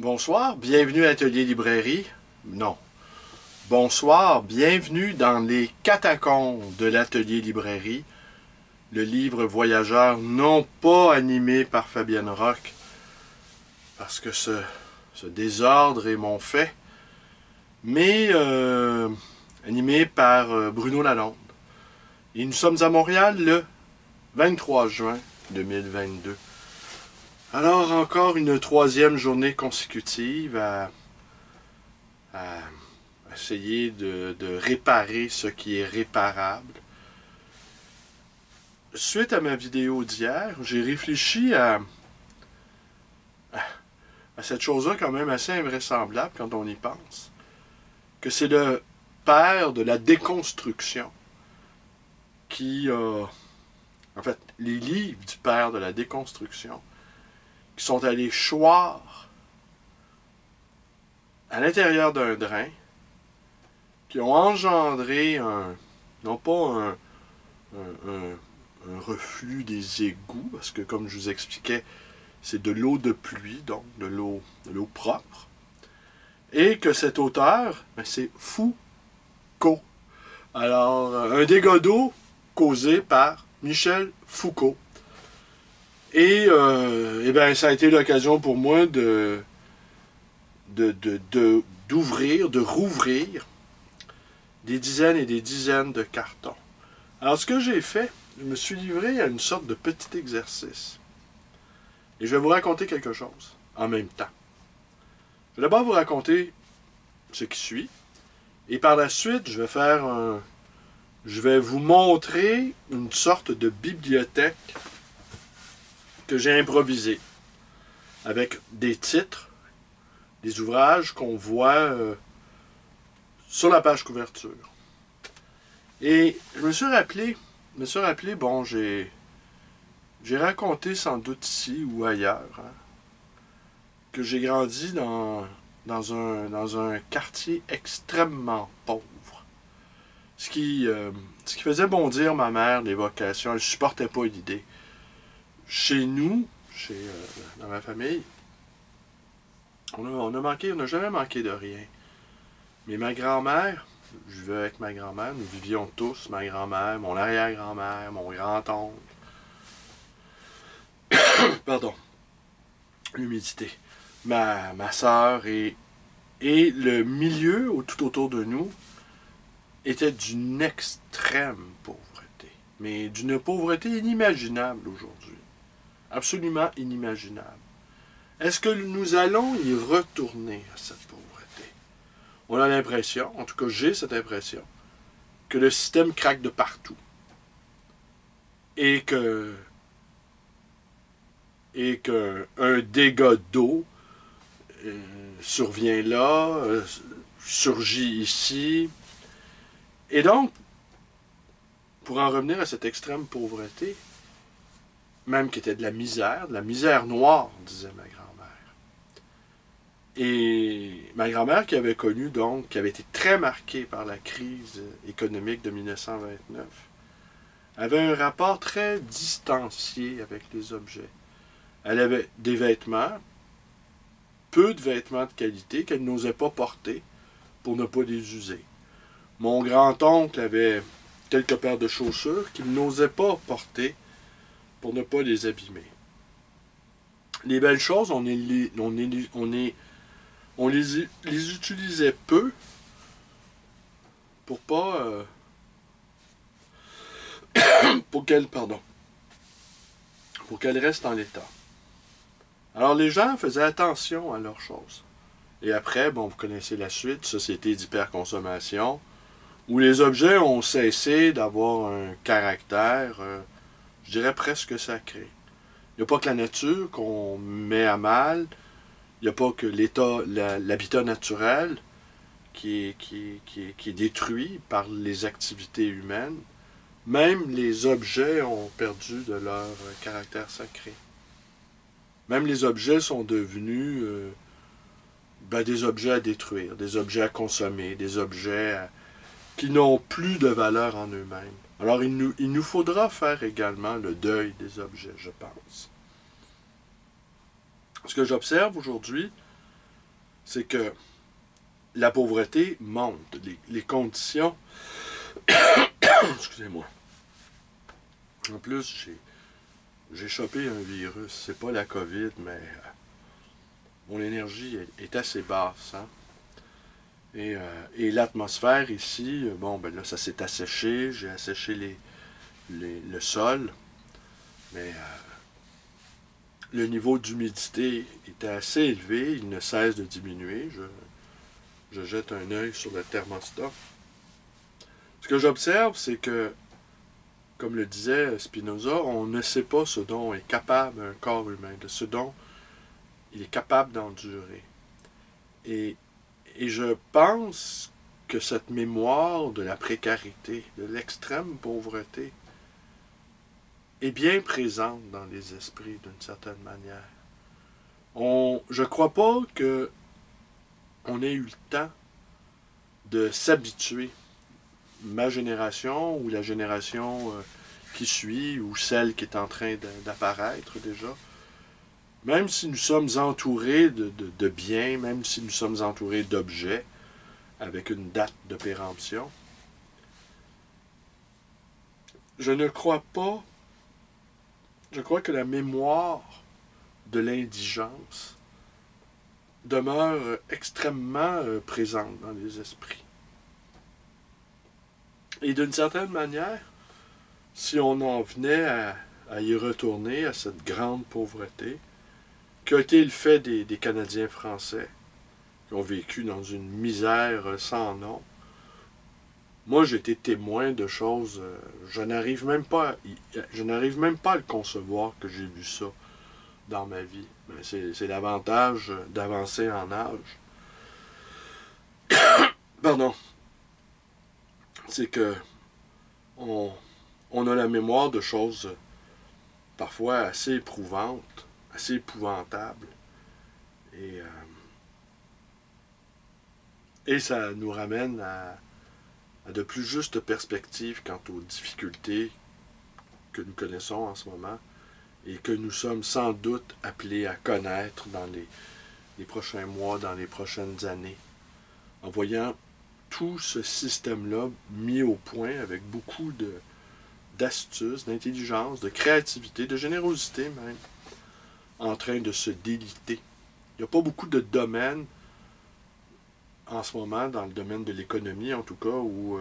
Bonsoir, bienvenue à Atelier Librairie. Non. Bonsoir, bienvenue dans les catacombes de l'Atelier Librairie, le livre voyageur non pas animé par Fabienne Roch, parce que ce désordre est mon fait, mais animé par Bruno Lalonde. Et nous sommes à Montréal le 23 juin 2022. Alors, encore une troisième journée consécutive à essayer de réparer ce qui est réparable. Suite à ma vidéo d'hier, j'ai réfléchi à cette chose-là quand même assez invraisemblable quand on y pense, que c'est le père de la déconstruction qui a... En fait, les livres du père de la déconstruction qui sont allés choir à l'intérieur d'un drain, qui ont engendré non pas un reflux des égouts, parce que comme je vous expliquais, c'est de l'eau de pluie, donc de l'eau propre, et que cet auteur, c'est Foucault. Alors, un dégât d'eau causé par Michel Foucault. Et bien, ça a été l'occasion pour moi d'ouvrir, de rouvrir des dizaines et des dizaines de cartons. Alors, ce que j'ai fait, je me suis livré à une sorte de petit exercice. Et je vais vous raconter quelque chose en même temps. Je vais d'abord vous raconter ce qui suit. Et par la suite, je vais vous montrer une sorte de bibliothèque que j'ai improvisée. Avec des titres, des ouvrages qu'on voit sur la page couverture. Et je me suis rappelé, bon, j'ai raconté sans doute ici ou ailleurs, hein, que j'ai grandi dans un quartier extrêmement pauvre. Ce qui faisait bondir ma mère l'évocation. Elle ne supportait pas l'idée. Chez nous, dans ma famille, on n'a jamais manqué de rien. Mais ma grand-mère, je vivais avec ma grand-mère, nous vivions tous, ma grand-mère, mon arrière-grand-mère, mon grand-oncle. Pardon, l'humidité. Ma soeur et le milieu tout autour de nous était d'une extrême pauvreté. Mais d'une pauvreté inimaginable aujourd'hui. Absolument inimaginable. Est-ce que nous allons y retourner à cette pauvreté? On a l'impression, en tout cas j'ai cette impression, que le système craque de partout. Et qu'un dégât d'eau survient là, surgit ici. Et donc, pour en revenir à cette extrême pauvreté, même qui était de la misère noire, disait ma grand-mère. Et ma grand-mère qui avait connu, donc, qui avait été très marquée par la crise économique de 1929, avait un rapport très distancié avec les objets. Elle avait des vêtements, peu de vêtements de qualité qu'elle n'osait pas porter pour ne pas les user. Mon grand-oncle avait quelques paires de chaussures qu'il n'osait pas porter pour ne pas les abîmer. Les belles choses, on les utilisait peu pour pas... pour qu'elles restent en l'état. Alors les gens faisaient attention à leurs choses. Et après, bon, vous connaissez la suite, société d'hyperconsommation, où les objets ont cessé d'avoir un caractère, je dirais presque sacré. Il n'y a pas que la nature qu'on met à mal, il n'y a pas que l'habitat naturel qui est détruit par les activités humaines. Même les objets ont perdu de leur caractère sacré. Même les objets sont devenus des objets à détruire, des objets à consommer, des objets qui n'ont plus de valeur en eux-mêmes. Alors il nous faudra faire également le deuil des objets, je pense. Ce que j'observe aujourd'hui, c'est que la pauvreté monte. Les conditions... Excusez-moi. En plus, j'ai chopé un virus. C'est pas la COVID, mais mon énergie est assez basse. Hein? Et l'atmosphère ici, bon, ben là, ça s'est asséché. J'ai asséché le sol. Mais le niveau d'humidité était assez élevé. Il ne cesse de diminuer. Je jette un œil sur le thermostat. Ce que j'observe, c'est que, comme le disait Spinoza, on ne sait pas ce dont est capable un corps humain, de ce dont il est capable d'endurer. Et je pense que cette mémoire de la précarité, de l'extrême pauvreté, est bien présente dans les esprits d'une certaine manière. Je ne crois pas qu'on ait eu le temps de s'habituer, ma génération ou la génération qui suit ou celle qui est en train d'apparaître déjà, même si nous sommes entourés de biens, même si nous sommes entourés d'objets avec une date de péremption, je ne crois pas, je crois que la mémoire de l'indigence demeure extrêmement présente dans les esprits. Et d'une certaine manière, si on en venait à y retourner, à cette grande pauvreté, qui a été le fait des Canadiens français, qui ont vécu dans une misère sans nom, moi j'ai été témoin de choses, je n'arrive même pas à le concevoir que j'ai vu ça dans ma vie. C'est l'avantage d'avancer en âge. Pardon. C'est que on a la mémoire de choses parfois assez éprouvantes, assez épouvantables. Et ça nous ramène à de plus justes perspectives quant aux difficultés que nous connaissons en ce moment et que nous sommes sans doute appelés à connaître dans les prochains mois, dans les prochaines années, en voyant tout ce système-là mis au point avec beaucoup d'astuces, d'intelligence, de créativité, de générosité même, en train de se déliter. Il n'y a pas beaucoup de domaines en ce moment, dans le domaine de l'économie en tout cas, où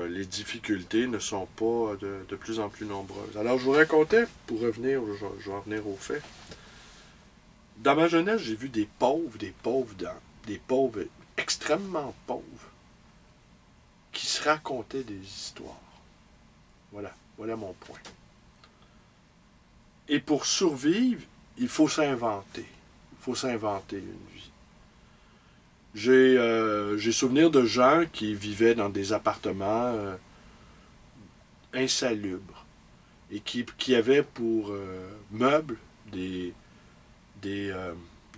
les difficultés ne sont pas de plus en plus nombreuses. Alors je vous racontais, pour revenir, je vais revenir aux faits. Dans ma jeunesse, j'ai vu des pauvres extrêmement pauvres, qui se racontaient des histoires. Voilà mon point. Et pour survivre, il faut s'inventer. Il faut s'inventer une vie. J'ai souvenir de gens qui vivaient dans des appartements insalubres et qui avaient pour meubles des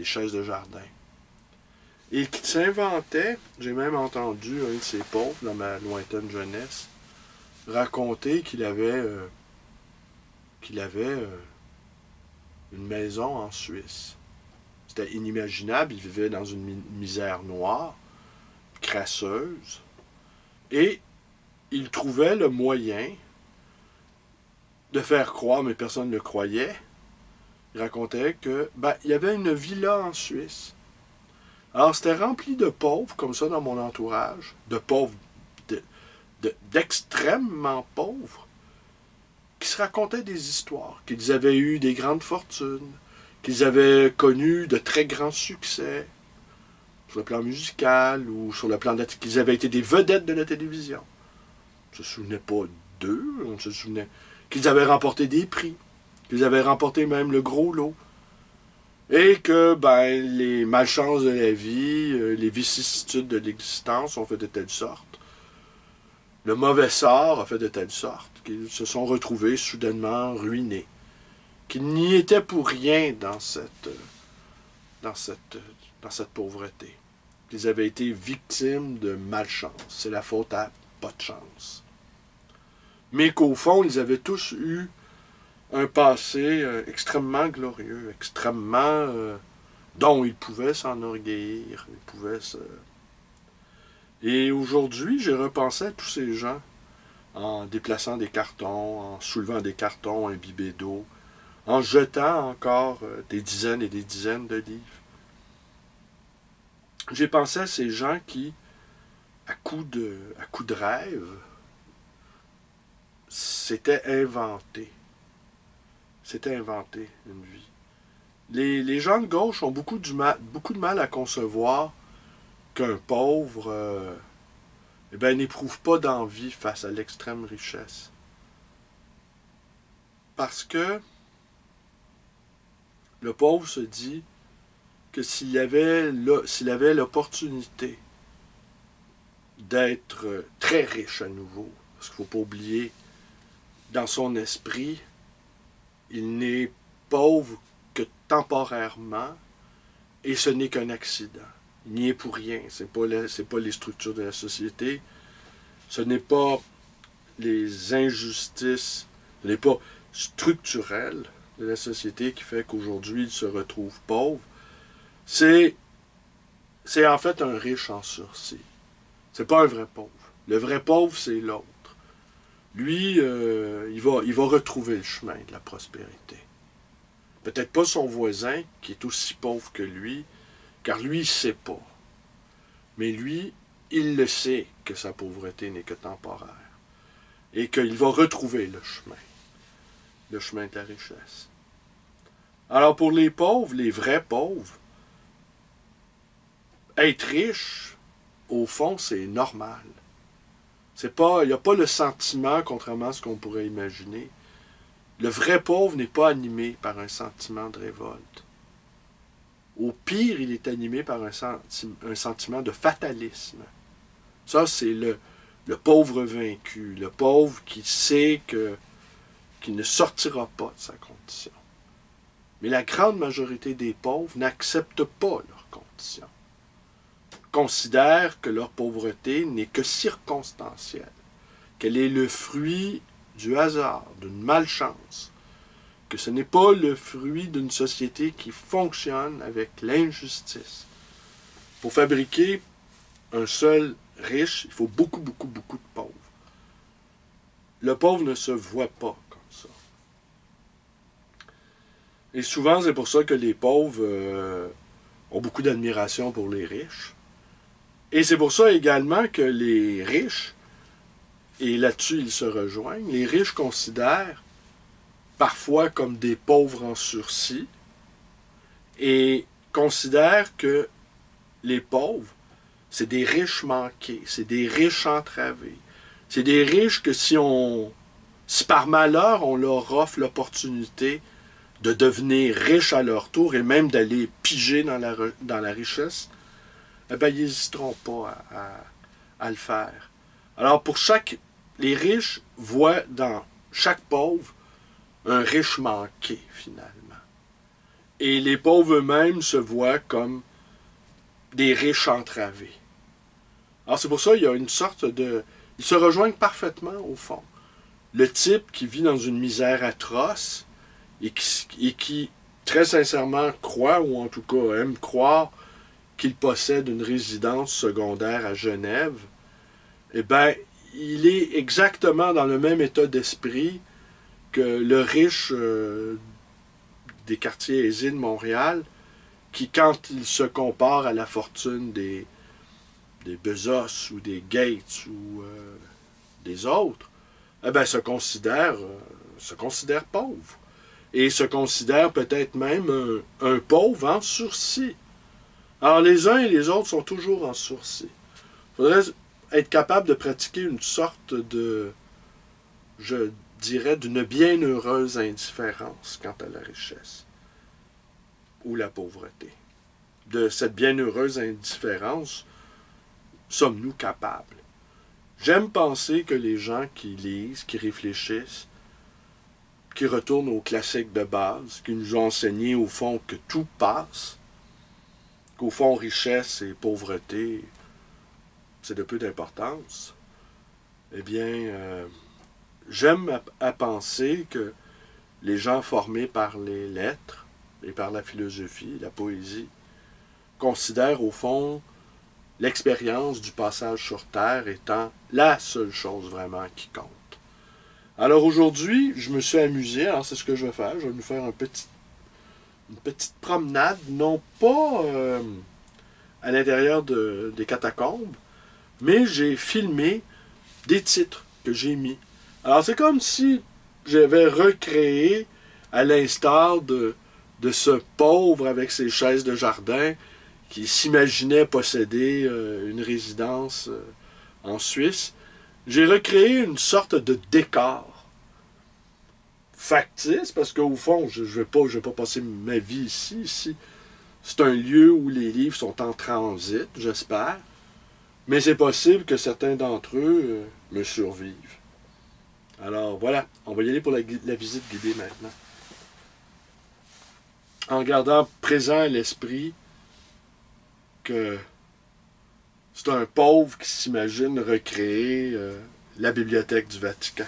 chaises de jardin. Et qui s'inventaient, j'ai même entendu un de ces pauvres dans ma lointaine jeunesse raconter qu'il avait une maison en Suisse. C'était inimaginable, il vivait dans une misère noire, crasseuse, et il trouvait le moyen de faire croire, mais personne ne le croyait. Il racontait que il y avait une villa en Suisse. Alors c'était rempli de pauvres, comme ça dans mon entourage, de pauvres, d'extrêmement pauvres, qui se racontaient des histoires, qu'ils avaient eu des grandes fortunes, qu'ils avaient connu de très grands succès, sur le plan musical ou sur le plan qu'ils avaient été des vedettes de la télévision. On ne se souvenait pas d'eux, on se souvenait qu'ils avaient remporté des prix, qu'ils avaient remporté même le gros lot. Et que les malchances de la vie, les vicissitudes de l'existence ont fait de telle sorte, le mauvais sort a fait de telle sorte qu'ils se sont retrouvés soudainement ruinés, qu'ils n'y étaient pour rien dans cette pauvreté, qu'ils avaient été victimes de malchance. C'est la faute à pas de chance. Mais qu'au fond, ils avaient tous eu un passé extrêmement glorieux, extrêmement dont il pouvait s'enorgueillir. Il pouvait se... Et aujourd'hui, j'ai repensé à tous ces gens en déplaçant des cartons, en soulevant des cartons imbibés d'eau, en jetant encore des dizaines et des dizaines de livres. J'ai pensé à ces gens qui, à coup de rêve, s'étaient inventés. S'étaient inventés une vie. Les gens de gauche ont beaucoup de mal à concevoir qu'un pauvre n'éprouve pas d'envie face à l'extrême richesse. Parce que le pauvre se dit que s'il avait l'opportunité d'être très riche à nouveau, parce qu'il ne faut pas oublier, dans son esprit, il n'est pauvre que temporairement, et ce n'est qu'un accident. Il n'y est pour rien. Ce n'est pas les structures de la société, ce n'est pas les injustices, ce n'est pas structurel de la société qui fait qu'aujourd'hui il se retrouve pauvre. C'est en fait un riche en sursis. C'est pas un vrai pauvre. Le vrai pauvre, c'est l'autre. Lui, il va retrouver le chemin de la prospérité. Peut-être pas son voisin, qui est aussi pauvre que lui, car lui, il ne sait pas. Mais lui, il le sait que sa pauvreté n'est que temporaire. Et qu'il va retrouver le chemin de la richesse. Alors pour les pauvres, les vrais pauvres, être riche, au fond, c'est normal. Il n'y a pas le sentiment, contrairement à ce qu'on pourrait imaginer. Le vrai pauvre n'est pas animé par un sentiment de révolte. Au pire, il est animé par un sentiment de fatalisme. Ça, c'est le pauvre vaincu, le pauvre qui sait qu'il ne sortira pas de sa condition. Mais la grande majorité des pauvres n'acceptent pas leur condition. Considèrent que leur pauvreté n'est que circonstancielle, qu'elle est le fruit du hasard, d'une malchance, que ce n'est pas le fruit d'une société qui fonctionne avec l'injustice. Pour fabriquer un seul riche, il faut beaucoup, beaucoup, beaucoup de pauvres. Le pauvre ne se voit pas comme ça. Et souvent, c'est pour ça que les pauvres ont beaucoup d'admiration pour les riches. Et c'est pour ça également que les riches, et là-dessus ils se rejoignent, les riches considèrent parfois comme des pauvres en sursis et considèrent que les pauvres, c'est des riches manqués, c'est des riches entravés. C'est des riches que si par malheur on leur offre l'opportunité de devenir riches à leur tour et même d'aller piger dans la richesse, eh bien, ils n'hésiteront pas à le faire. Alors, les riches voient dans chaque pauvre un riche manqué, finalement. Et les pauvres eux-mêmes se voient comme des riches entravés. Alors, c'est pour ça qu'il y a une sorte de... Ils se rejoignent parfaitement, au fond. Le type qui vit dans une misère atroce et qui très sincèrement, croit, ou en tout cas aime croire, qu'il possède une résidence secondaire à Genève, eh bien, il est exactement dans le même état d'esprit que le riche des quartiers aisés de Montréal, qui, quand il se compare à la fortune des Bezos ou des Gates ou des autres, eh bien, se considère pauvre. Et se considère peut-être même un pauvre en sursis. Alors, les uns et les autres sont toujours en sursis. Il faudrait être capable de pratiquer une sorte de, je dirais, d'une bienheureuse indifférence quant à la richesse ou la pauvreté. De cette bienheureuse indifférence, sommes-nous capables? J'aime penser que les gens qui lisent, qui réfléchissent, qui retournent aux classiques de base, qui nous ont enseigné au fond que tout passe, qu'au fond, richesse et pauvreté, c'est de peu d'importance, eh bien, j'aime à penser que les gens formés par les lettres et par la philosophie, la poésie, considère au fond l'expérience du passage sur Terre étant la seule chose vraiment qui compte. Alors aujourd'hui, je me suis amusé, alors c'est ce que je vais faire, je vais nous faire une petite promenade, non pas à l'intérieur des catacombes, mais j'ai filmé des titres que j'ai mis. Alors c'est comme si j'avais recréé, à l'instar de ce pauvre avec ses chaises de jardin qui s'imaginait posséder une résidence en Suisse, j'ai recréé une sorte de décor factice, parce qu'au fond, je ne vais pas passer ma vie ici. Ici, c'est un lieu où les livres sont en transit, j'espère. Mais c'est possible que certains d'entre eux me survivent. Alors voilà, on va y aller pour la visite guidée maintenant. En gardant présent à l'esprit que c'est un pauvre qui s'imagine recréer la bibliothèque du Vatican.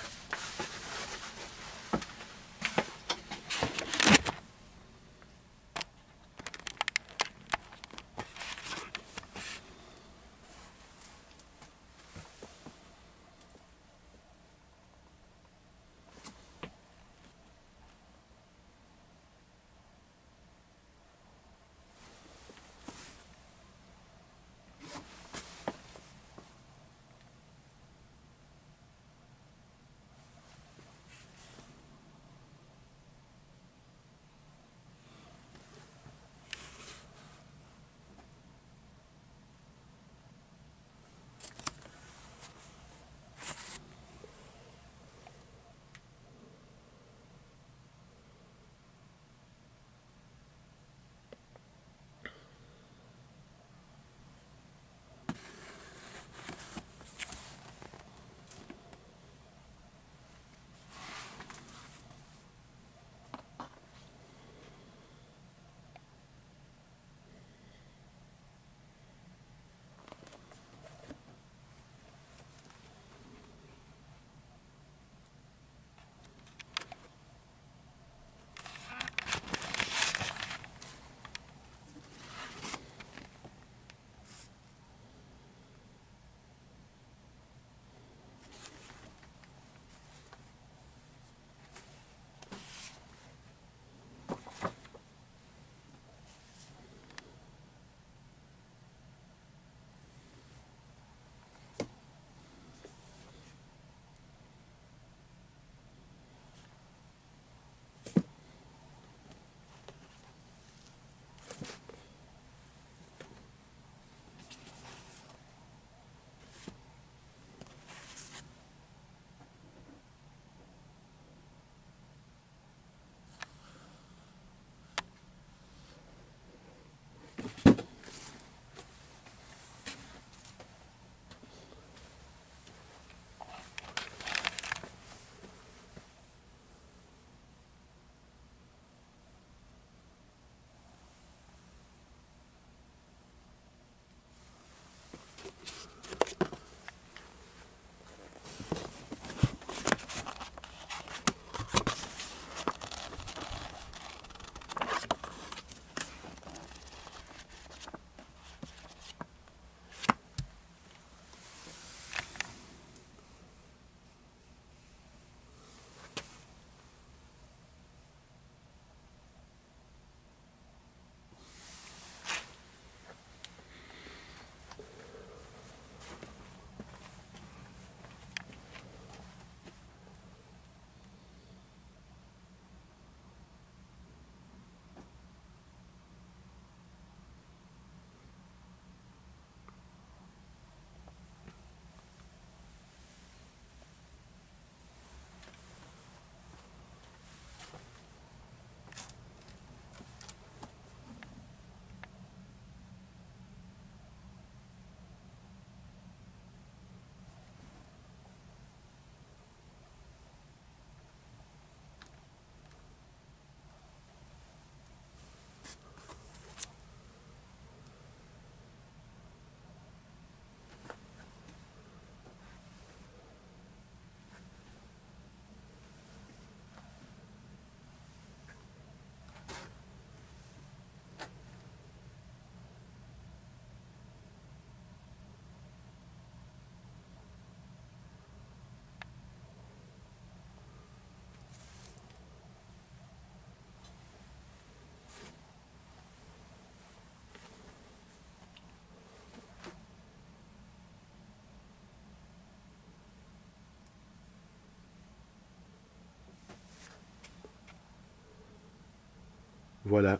Voilà,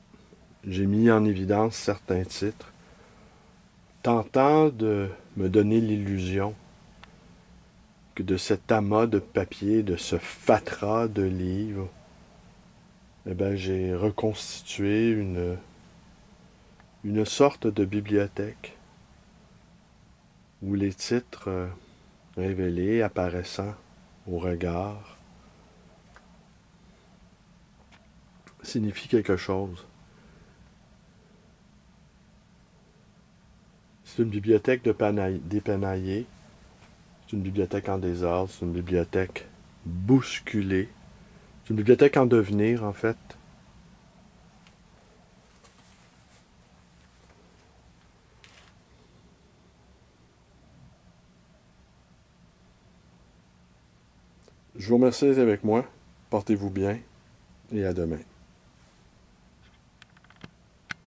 j'ai mis en évidence certains titres, tentant de me donner l'illusion que de cet amas de papier, de ce fatras de livres, eh ben, j'ai reconstitué une sorte de bibliothèque où les titres révélés, apparaissant au regard, signifient quelque chose. C'est une bibliothèque dépenaillée, c'est une bibliothèque en désordre, c'est une bibliothèque bousculée, c'est une bibliothèque en devenir en fait. Je vous remercie d'être avec moi, portez-vous bien et à demain.